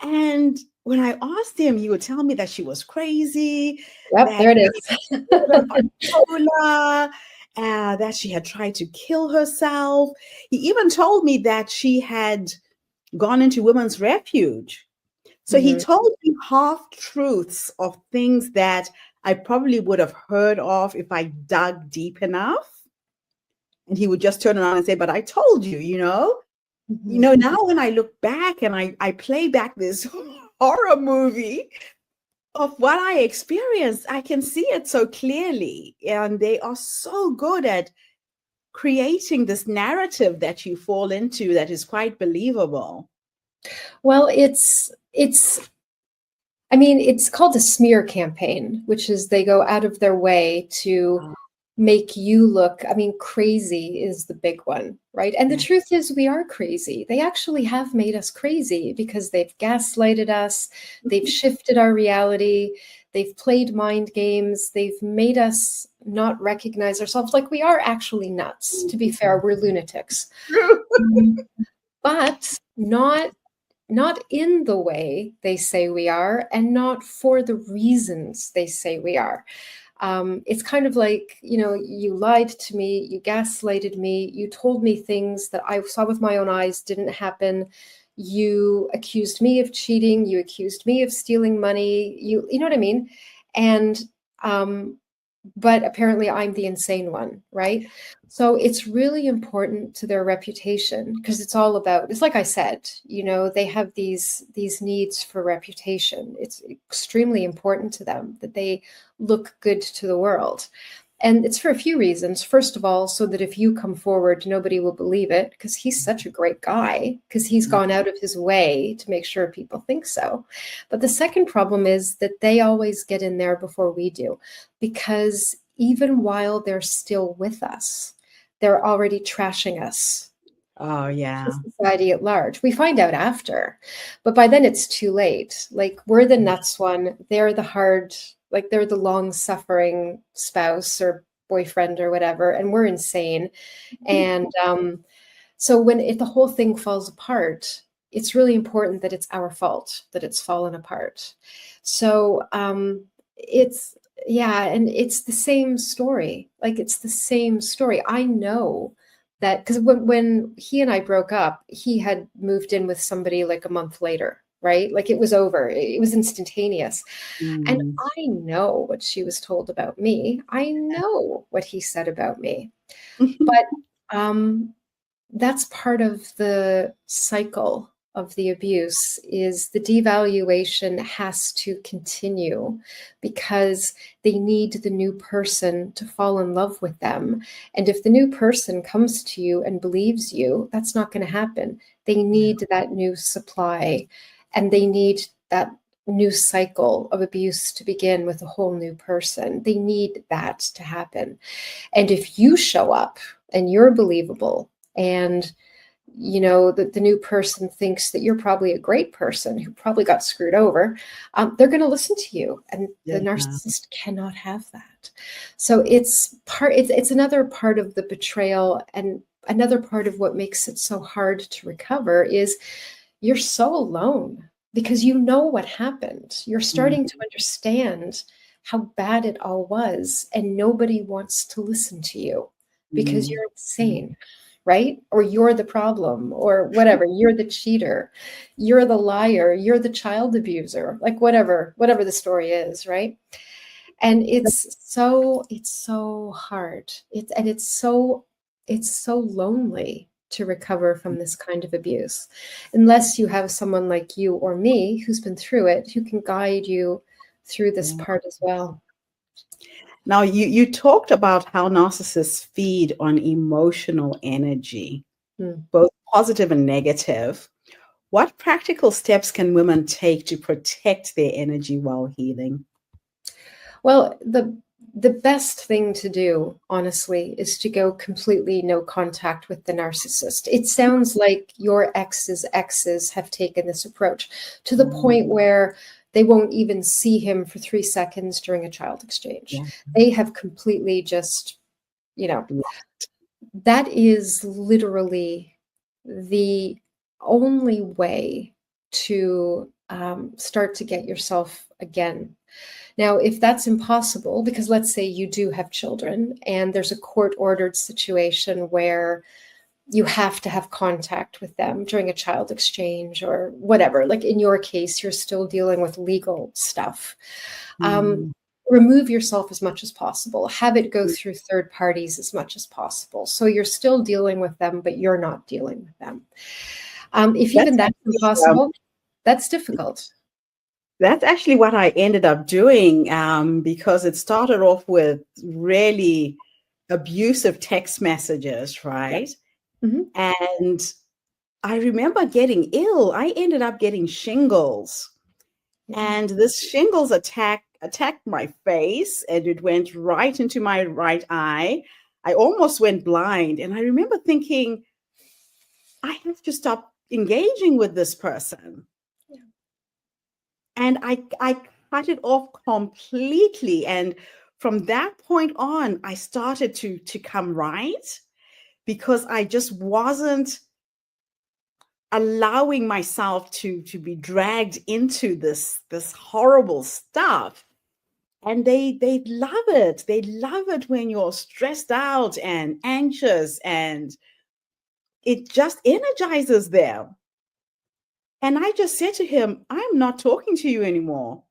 And when I asked him, he would tell me that she was crazy. Yep, there it is. Bipolar, that she had tried to kill herself. He even told me that she had gone into women's refuge. So he told me half truths of things that I probably would have heard of if I dug deep enough. And he would just turn around and say, but I told you, now when I look back and I play back this horror movie, of what I experienced, I can see it so clearly. And they are so good at creating this narrative that you fall into that is quite believable. Well, I mean, it's called a smear campaign, which is they go out of their way to make you look, I mean, crazy is the big one, right? And the truth is, we are crazy. They actually have made us crazy because they've gaslighted us, they've shifted our reality, they've played mind games, they've made us not recognize ourselves. Like, we are actually nuts. To be fair, we're lunatics. But not in the way they say we are, and not for the reasons they say we are. It's kind of like, you lied to me, you gaslighted me, you told me things that I saw with my own eyes didn't happen. You accused me of cheating, you accused me of stealing money, you know what I mean? And but apparently I'm the insane one, right? So it's really important to their reputation, because it's all about, it's like I said, they have these needs for reputation. It's extremely important to them that they look good to the world. And it's for a few reasons. First of all, so that if you come forward, nobody will believe it, because he's such a great guy, because he's gone out of his way to make sure people think so. But the second problem is that they always get in there before we do, because even while they're still with us, they're already trashing us. Oh, yeah. Society at large. We find out after, but by then it's too late. Like, we're the nuts one, they're the hard, like they're the long-suffering spouse or boyfriend or whatever, and we're insane. And so when the whole thing falls apart, it's really important that it's our fault that it's fallen apart. So it's, yeah, and it's the same story. Like, it's the same story. I know that because when he and I broke up, he had moved in with somebody like a month later, right? Like, it was over. It was instantaneous. And I know what she was told about me. I know what he said about me. But that's part of the cycle of the abuse, is the devaluation has to continue, because they need the new person to fall in love with them. And if the new person comes to you and believes you, that's not going to happen. They need that new supply, and they need that new cycle of abuse to begin with a whole new person. They need that to happen. And if you show up and you're believable, and that the new person thinks that you're probably a great person who probably got screwed over, they're going to listen to you, and the narcissist cannot have that. So it's another part of the betrayal, and another part of what makes it so hard to recover is you're so alone, because you know what happened. You're starting to understand how bad it all was, and nobody wants to listen to you because you're insane, right? Or you're the problem, or whatever. You're the cheater, you're the liar, you're the child abuser, like whatever the story is, right? And it's so hard. It's so lonely to recover from this kind of abuse, unless you have someone like you or me who's been through it, who can guide you through this part as well. Now, you talked about how narcissists feed on emotional energy, both positive and negative. What practical steps can women take to protect their energy while healing? Well, the best thing to do, honestly, is to go completely no contact with the narcissist. It sounds like your exes have taken this approach to the point where they won't even see him for 3 seconds during a child exchange. They have completely just, that is literally the only way to start to get yourself again. Now, if that's impossible, because let's say you do have children and there's a court-ordered situation where you have to have contact with them during a child exchange or whatever, like in your case, you're still dealing with legal stuff. Remove yourself as much as possible. Have it go through third parties as much as possible. So you're still dealing with them, but you're not dealing with them. If even that's impossible, that's difficult. That's actually what I ended up doing, because it started off with really abusive text messages, right? Mm-hmm. And I remember getting ill. I ended up getting shingles. Yeah. And this shingles attacked my face, and it went right into my right eye. I almost went blind. And I remember thinking, I have to stop engaging with this person. Yeah. And I cut it off completely. And from that point on, I started to come right, because I just wasn't allowing myself to be dragged into this horrible stuff. And they love it. They love it when you're stressed out and anxious, and it just energizes them. And I just said to him, I'm not talking to you anymore.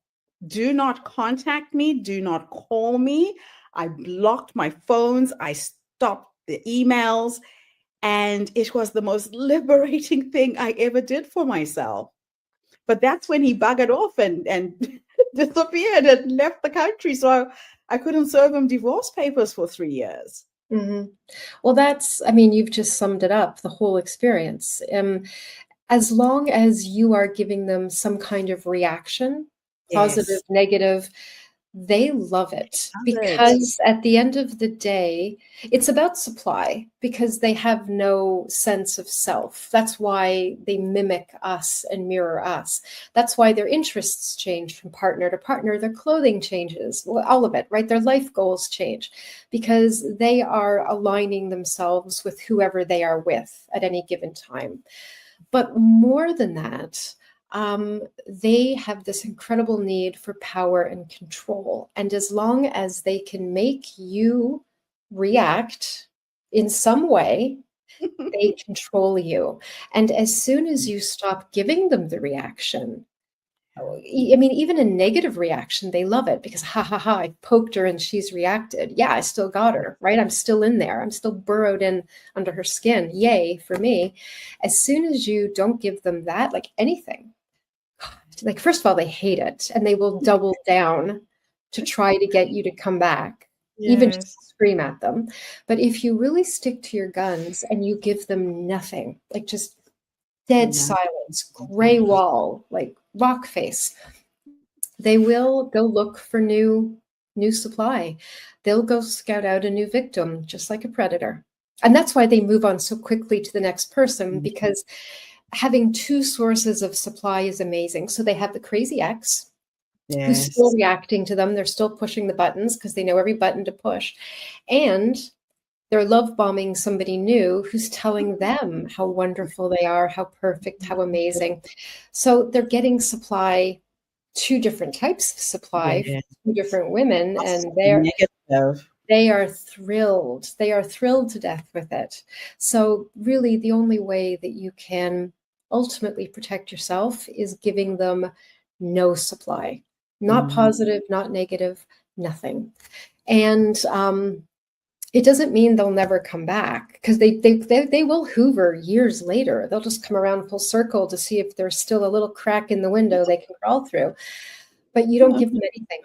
Do not contact me. Do not call me. I blocked my phones. I stopped the emails. And it was the most liberating thing I ever did for myself. But that's when he buggered off and disappeared and left the country. So I couldn't serve him divorce papers for 3 years. Mm-hmm. Well, I mean, you've just summed it up, the whole experience. As long as you are giving them some kind of reaction, positive, Yes. negative, they love it, Love it. because at the end of the day, it's about supply, because they have no sense of self. That's why they mimic us and mirror us. That's why their interests change from partner to partner. Their clothing changes, all of it, right? Their life goals change, because they are aligning themselves with whoever they are with at any given time. But more than that, they have this incredible need for power and control. And as long as they can make you react in some way, they control you. And as soon as you stop giving them the reaction, I mean, even a negative reaction, they love it, because ha ha ha, I poked her and she's reacted. Yeah, I still got her, right? I'm still in there. I'm still burrowed in under her skin. Yay for me. As soon as you don't give them that, like anything, like, first of all, they hate it, and they will double down to try to get you to come back, even just Yes. scream at them. But if you really stick to your guns and you give them nothing, like just dead No. silence, gray wall, like rock face, they'll look for new supply. They'll go scout out a new victim, just like a predator. And that's why they move on so quickly to the next person, because having two sources of supply is amazing. So they have the crazy ex who's Yes. still reacting to them. They're still pushing the buttons because they know every button to push. And they're love bombing somebody new who's telling them how wonderful they are, how perfect, how amazing. So they're getting supply, two different types of supply, Yes. two different women, and Negative. they are thrilled. They are thrilled to death with it. So really, the only way that you can ultimately protect yourself is giving them no supply, not positive, not negative, nothing. And it doesn't mean they'll never come back, because they will hoover years later. They'll just come around full circle to see if there's still a little crack in the window they can crawl through. But you don't give them anything.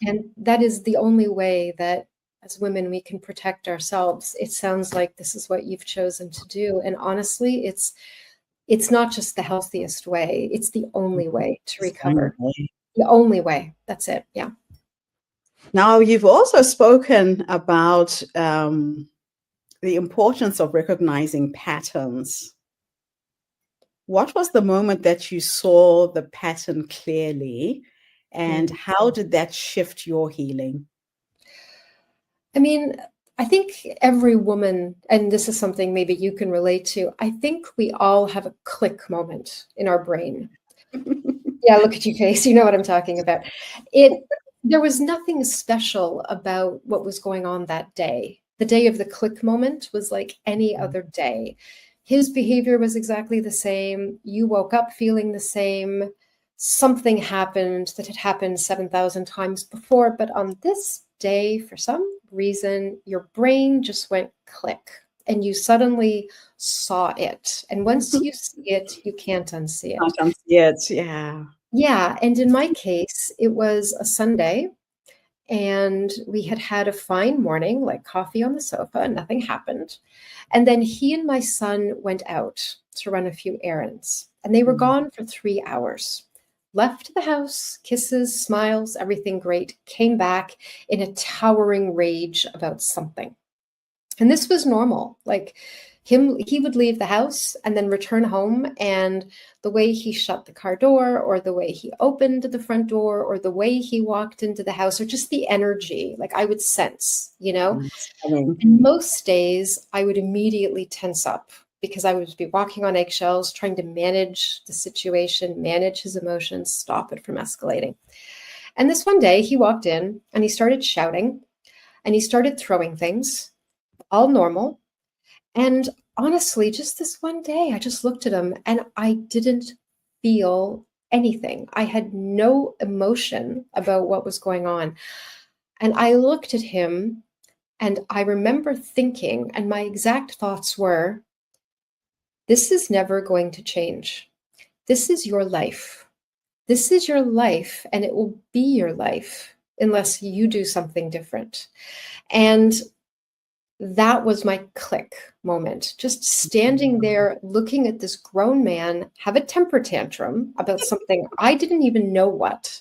And that is the only way that as women we can protect ourselves. It sounds like this is what you've chosen to do. And honestly, it's not just the healthiest way, it's the only way to recover. The only way. That's it. Yeah. Now, you've also spoken about the importance of recognizing patterns. What was the moment that you saw the pattern clearly, and how did that shift your healing? I mean, I think every woman, and this is something maybe you can relate to, I think we all have a click moment in our brain. Yeah, look at you, Case. You know what I'm talking about. There was nothing special about what was going on that day. The day of the click moment was like any other day. His behavior was exactly the same. You woke up feeling the same. Something happened that had happened 7,000 times before. But on this day, for some reason, your brain just went click and you suddenly saw it. And once you see it, you can't unsee it. Can't unsee it. Yeah. Yeah. And in my case, it was a Sunday and we had had a fine morning, like coffee on the sofa, and nothing happened. And then he and my son went out to run a few errands, and they were gone for 3 hours. Left the house, kisses, smiles, everything great, came back in a towering rage about something. And this was normal. Like he would leave the house and then return home. And the way he shut the car door, or the way he opened the front door, or the way he walked into the house, or just the energy, like I would sense, you know? And most days I would immediately tense up because I would be walking on eggshells, trying to manage the situation, manage his emotions, stop it from escalating. And this one day he walked in and he started shouting and he started throwing things, all normal. And honestly, just this one day, I just looked at him and I didn't feel anything. I had no emotion about what was going on. And I looked at him and I remember thinking, and my exact thoughts were, this is never going to change. This is your life. This is your life, and it will be your life unless you do something different. And that was my click moment. Just standing there looking at this grown man have a temper tantrum about something I didn't even know what.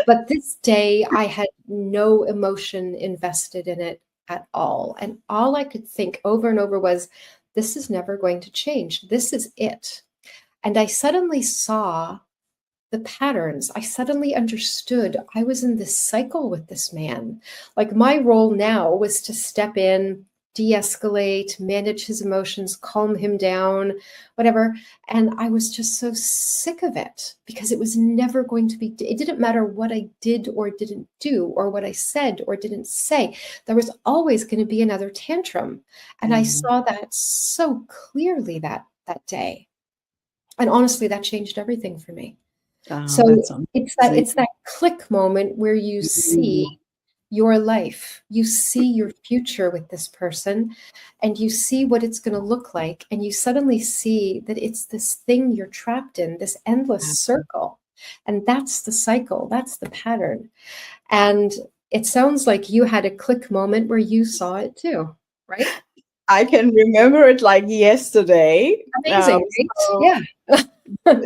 But this day I had no emotion invested in it at all. And all I could think over and over was, this is never going to change. This is it. And I suddenly saw the patterns. I suddenly understood I was in this cycle with this man. Like my role now was to step in, de-escalate, manage his emotions, calm him down, whatever. And I was just so sick of it because it was never going to be, it didn't matter what I did or didn't do or what I said or didn't say. There was always going to be another tantrum. And I saw that so clearly that day. And honestly, that changed everything for me. So That's it's that click moment where you see your life, you see your future with this person, and you see what it's going to look like, and you suddenly see that it's this thing you're trapped in, this endless circle. And that's the cycle, that's the pattern. And it sounds like you had a click moment where you saw it too, right? I can remember it like yesterday. Amazing, right? So, Yeah.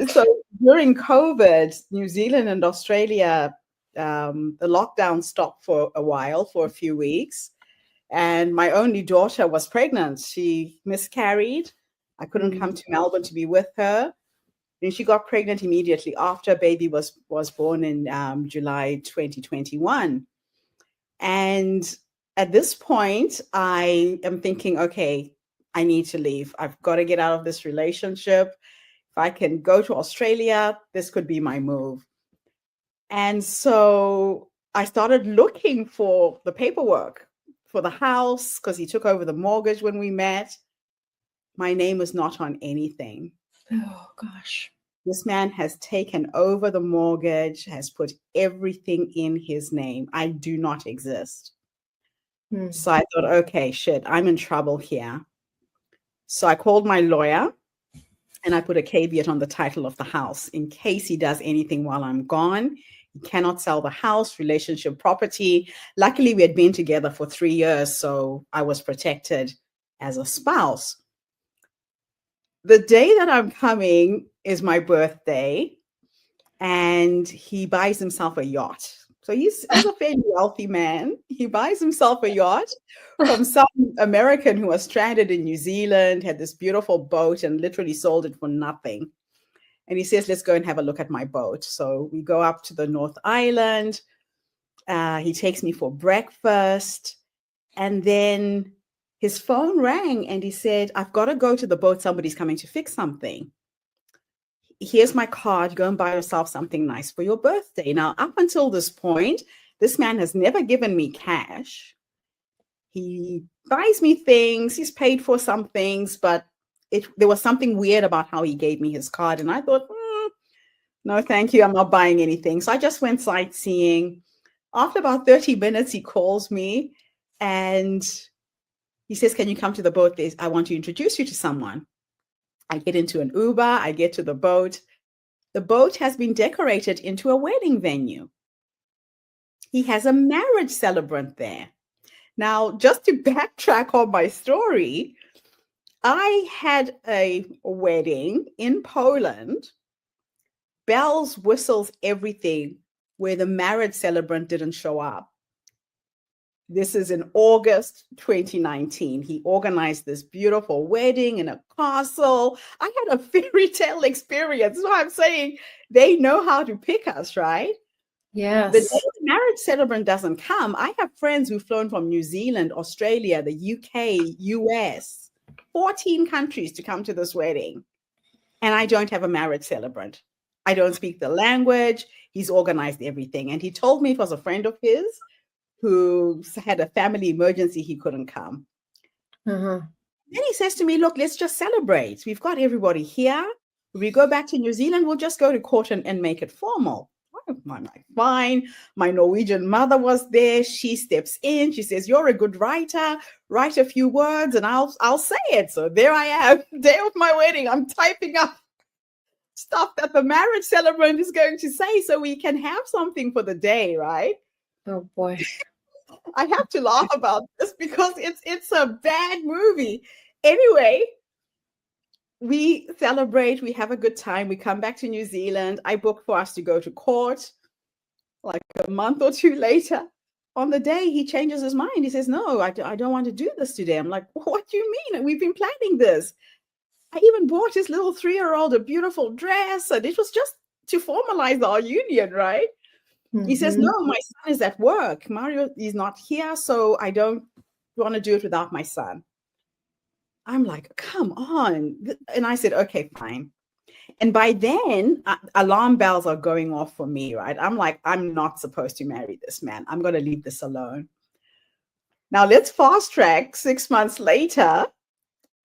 so during COVID, New Zealand and Australia, the lockdown stopped for a while, for a few weeks. And my only daughter was pregnant. She miscarried. I couldn't come to Melbourne to be with her. And she got pregnant immediately after. Baby was born in July 2021. And at this point, I am thinking, okay, I need to leave. I've got to get out of this relationship. If I can go to Australia, this could be my move. And so I started looking for the paperwork for the house because he took over the mortgage when we met. My name was not on anything. Oh, gosh. This man has taken over the mortgage, has put everything in his name. I do not exist. So I thought, okay, shit, I'm in trouble here. So I called my lawyer and I put a caveat on the title of the house in case he does anything while I'm gone. He cannot sell the house, relationship property. Luckily, we had been together for 3 years, so I was protected as a spouse. The day that I'm coming is my birthday, and he buys himself a yacht. So he's a fairly wealthy man. He buys himself a yacht from some American who was stranded in New Zealand, had this beautiful boat and literally sold it for nothing. And he says, let's go and have a look at my boat. So we go up to the North Island. He takes me for breakfast. And then his phone rang and he said, I've got to go to the boat. Somebody's coming to fix something. Here's my card. Go and buy yourself something nice for your birthday. Now, up until this point, this man has never given me cash. He buys me things. He's paid for some things, but there was something weird about how he gave me his card. And I thought, no, thank you. I'm not buying anything. So I just went sightseeing. After about 30 minutes, he calls me and he says, can you come to the boat? I want to introduce you to someone. I get into an Uber. I get to the boat. The boat has been decorated into a wedding venue. He has a marriage celebrant there. Now, just to backtrack on my story, I had a wedding in Poland, bells, whistles, everything, where the marriage celebrant didn't show up. This is in August 2019. He organized this beautiful wedding in a castle. I had a fairy tale experience. So I'm saying they know how to pick us, right? Yes. The day the marriage celebrant doesn't come, I have friends who've flown from New Zealand, Australia, the UK, US, 14 countries to come to this wedding. And I don't have a marriage celebrant. I don't speak the language. He's organized everything. And he told me it was a friend of his who had a family emergency, he couldn't come. Uh-huh. Then he says to me, look, let's just celebrate. We've got everybody here. When we go back to New Zealand, we'll just go to court and make it formal. I'm like, fine. My Norwegian mother was there. She steps in. She says, you're a good writer. Write a few words and I'll say it. So there I am, day of my wedding. I'm typing up stuff that the marriage celebrant is going to say so we can have something for the day, right? Oh boy. I have to laugh about this because it's a bad movie. Anyway, we celebrate, we have a good time, we come back to New Zealand. I booked for us to go to court like a month or two later. On the day, he changes his mind. He says, no, I don't want to do this today. I'm like, what do you mean? We've been planning this. I even bought his little 3-year-old a beautiful dress, and it was just to formalize our union, right? Mm-hmm. He says, no, my son is at work. Mario is not here, so I don't want to do it without my son. I'm like, come on. And I said, okay, fine. And by then, alarm bells are going off for me, right? I'm like, I'm not supposed to marry this man. I'm going to leave this alone. Now, let's fast track 6 months later.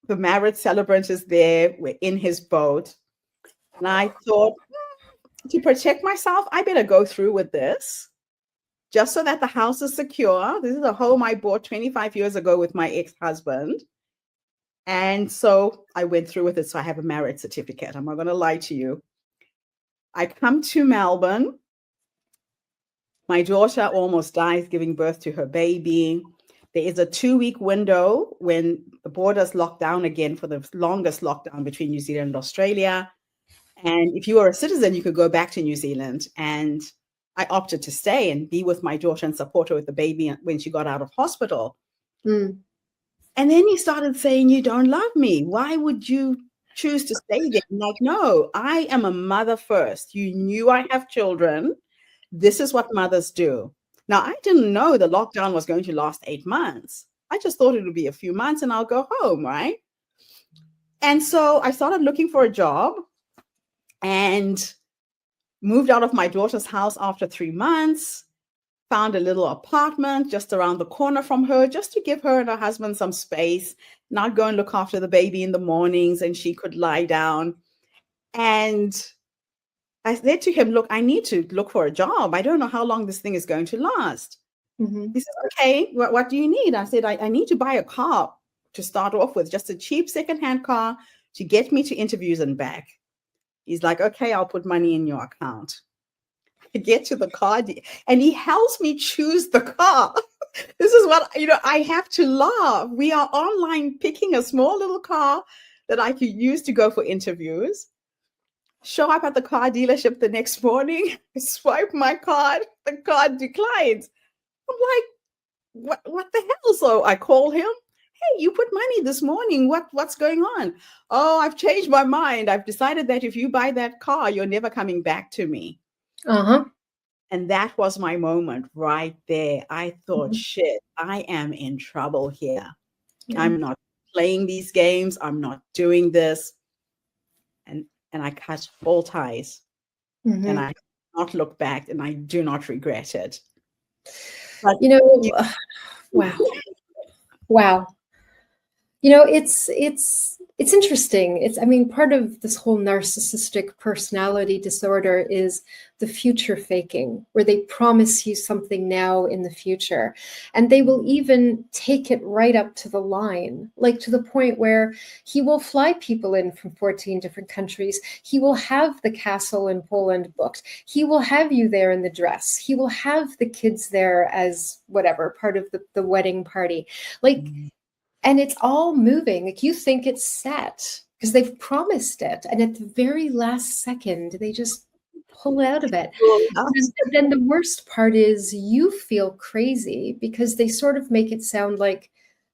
The marriage celebrant is there. We're in his boat. And I thought, to protect myself, I better go through with this just so that the house is secure. This is a home I bought 25 years ago with my ex-husband. And so I went through with it. So I have a marriage certificate. I'm not going to lie to you. I come to Melbourne. My daughter almost dies giving birth to her baby. There is a 2-week window when the borders lock down again for the longest lockdown between New Zealand and Australia. And if you were a citizen, you could go back to New Zealand. And I opted to stay and be with my daughter and support her with the baby when she got out of hospital. Mm. And then he started saying, you don't love me. Why would you choose to stay there? I'm like, no, I am a mother first. You knew I have children. This is what mothers do. Now, I didn't know the lockdown was going to last 8 months. I just thought it would be a few months and I'll go home, right? And so I started looking for a job and moved out of my daughter's house after 3 months, found a little apartment just around the corner from her, just to give her and her husband some space, not go and look after the baby in the mornings and she could lie down. And I said to him, look, I need to look for a job. I don't know how long this thing is going to last. Mm-hmm. He said, okay, what do you need? I said, I need to buy a car to start off with, just a cheap secondhand car to get me to interviews and back. He's like, okay, I'll put money in your account. I get to the car and he helps me choose the car. This is what, I have to laugh. We are online picking a small little car that I could use to go for interviews. Show up at the car dealership the next morning, swipe my card, the card declines. I'm like, what the hell? So I call him. Hey, you put money this morning. What's going on? Oh, I've changed my mind. I've decided that if you buy that car, you're never coming back to me. Uh-huh. And that was my moment right there. I thought, shit, I am in trouble here. Yeah. I'm not playing these games. I'm not doing this. And I cut all ties. Mm-hmm. And I did not look back, and I do not regret it. But, wow. Wow. It's It's interesting. I mean, part of this whole narcissistic personality disorder is the future faking, where they promise you something now in the future. And they will even take it right up to the line, like to the point where he will fly people in from 14 different countries. He will have the castle in Poland booked. He will have you there in the dress. He will have the kids there as whatever, part of the wedding party. Like, and it's all moving. Like, you think it's set because they've promised it. And at the very last second, they just pull out of it. And then the worst part is you feel crazy because they sort of make it sound like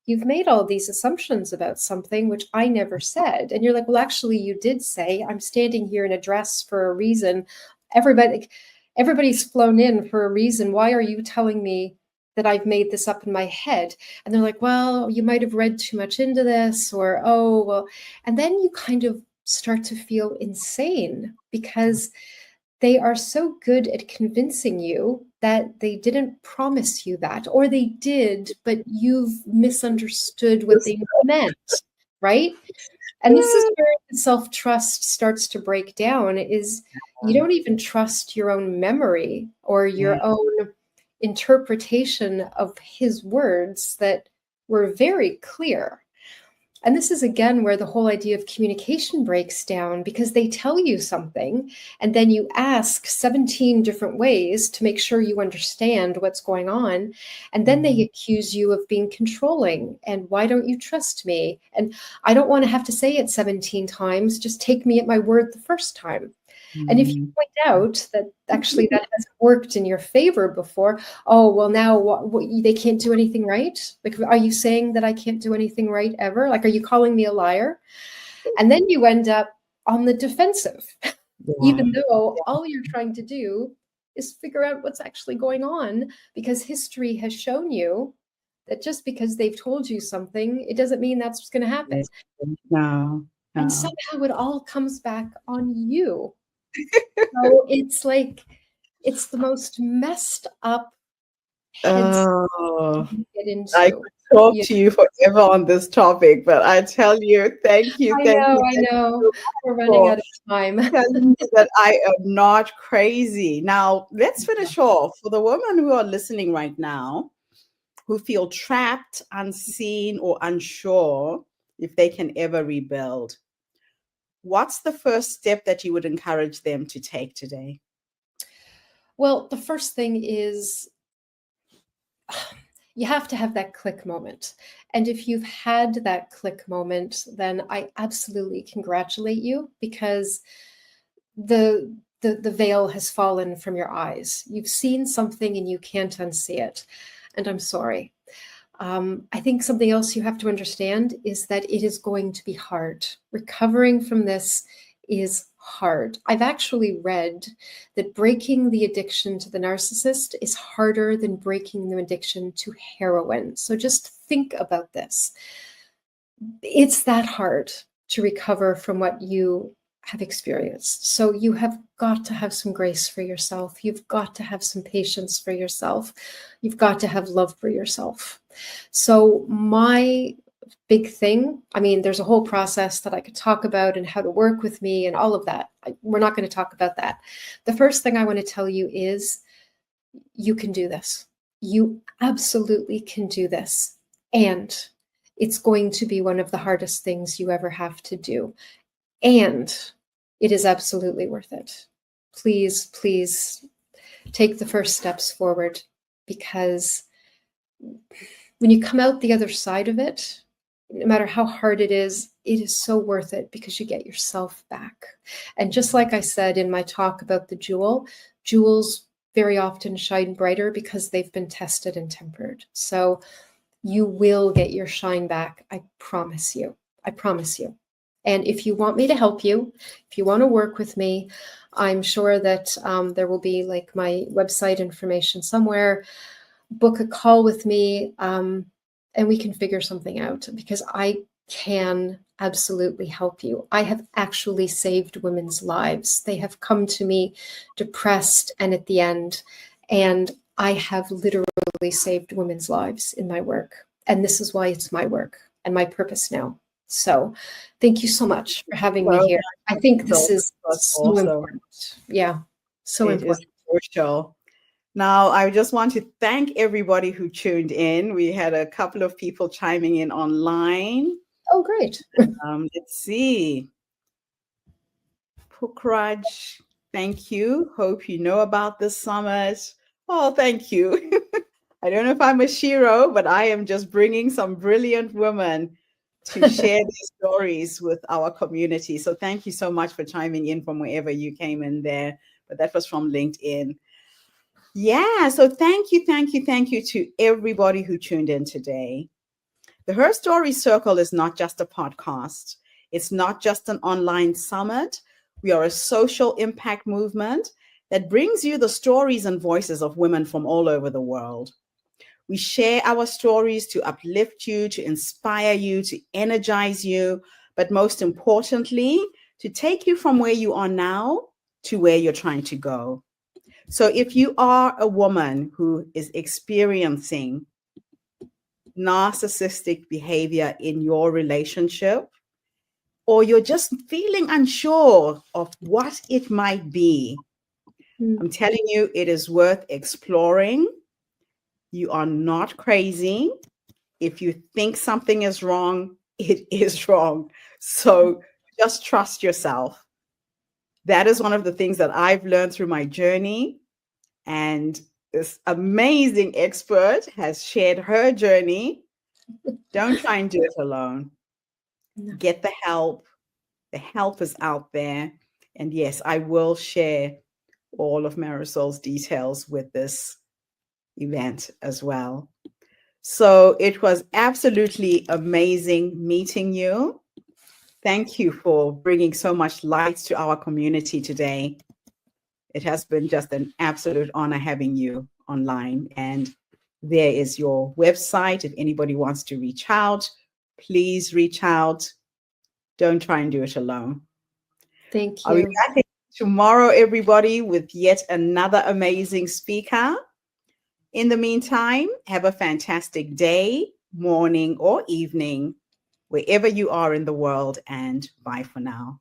you've made all these assumptions about something, which I never said. And you're like, well, actually, you did say. I'm standing here in a dress for a reason. Everybody's flown in for a reason. Why are you telling me that I've made this up in my head? And they're like, well, you might have read too much into this, or, oh, well, and then you kind of start to feel insane because they are so good at convincing you that they didn't promise you that, or they did, but you've misunderstood what they meant, right? And this is where the self-trust starts to break down, is you don't even trust your own memory or your own interpretation of his words that were very clear. And this is again where the whole idea of communication breaks down, because they tell you something and then you ask 17 different ways to make sure you understand what's going on. And then they accuse you of being controlling. And why don't you trust me? And I don't want to have to say it 17 times. Just take me at my word the first time. And if you point out that actually that hasn't worked in your favor before, oh, well, now they can't do anything right? Like, are you saying that I can't do anything right ever? Like, are you calling me a liar? And then you end up on the defensive, even though all you're trying to do is figure out what's actually going on, because history has shown you that just because they've told you something, it doesn't mean that's what's going to happen. No. And somehow it all comes back on you. So it's like, it's the most messed up Oh, you get into. I could talk to you forever on this topic, but I tell you, thank you. I know. We're running out of time. Telling you that I am not crazy. Now, let's finish off for the women who are listening right now, who feel trapped, unseen, or unsure if they can ever rebuild. What's the first step that you would encourage them to take today? Well, the first thing is you have to have that click moment. And if you've had that click moment, then I absolutely congratulate you, because the veil has fallen from your eyes. You've seen something and you can't unsee it. And I'm sorry. I think something else you have to understand is that it is going to be hard. Recovering from this is hard. I've actually read that breaking the addiction to the narcissist is harder than breaking the addiction to heroin. So just think about this. It's that hard to recover from what you have experienced. So you have got to have some grace for yourself. You've got to have some patience for yourself. You've got to have love for yourself. So my big thing, I mean, there's a whole process that I could talk about and how to work with me and all of that. We're not going to talk about that. The first thing I want to tell you is you can do this. You absolutely can do this. And it's going to be one of the hardest things you ever have to do. And it is absolutely worth it. Please, please take the first steps forward, because when you come out the other side of it, no matter how hard it is so worth it, because you get yourself back. And just like I said in my talk about the jewels very often shine brighter because they've been tested and tempered. So you will get your shine back. I promise you. I promise you. And if you want me to help you, if you want to work with me, I'm sure that there will be like my website information somewhere. Book a call with me and we can figure something out, because I can absolutely help you. I have actually saved women's lives. They have come to me depressed and at the end, and I have literally saved women's lives in my work. And this is why it's my work and my purpose now. So thank you so much for having me So here. I think this so is was so awesome. important. Yeah, so It is important. crucial. Now, I just want to thank everybody who tuned in. We had a couple of people chiming in online. Oh, great. Let's see. Pukraj, thank you. Hope you know about this summit. Oh, thank you. I don't know if I'm a shiro, but I am just bringing some brilliant women to share their stories with our community. So thank you so much for chiming in from wherever you came in there. But that was from LinkedIn. Yeah, so thank you to everybody who tuned in today. The Her Story Circle is not just a podcast. It's not just an online summit. We are a social impact movement that brings you the stories and voices of women from all over the world. We share our stories to uplift you, to inspire you, to energize you, but most importantly, to take you from where you are now to where you're trying to go. So if you are a woman who is experiencing narcissistic behavior in your relationship, or you're just feeling unsure of what it might be, I'm telling you, it is worth exploring. You are not crazy. If you think something is wrong, it is wrong. So just trust yourself. That is one of the things that I've learned through my journey. And this amazing expert has shared her journey. Don't try and do it alone. No. Get the help. The help is out there. And yes, I will share all of Marysol's details with this event as well. So it was absolutely amazing meeting you. Thank you for bringing so much light to our community today. It has been just an absolute honor having you online. And there is your website. If anybody wants to reach out, please reach out. Don't try and do it alone. Thank I'll be you. back tomorrow, everybody, with yet another amazing speaker. In the meantime, have a fantastic day, morning, or evening, wherever you are in the world, and bye for now.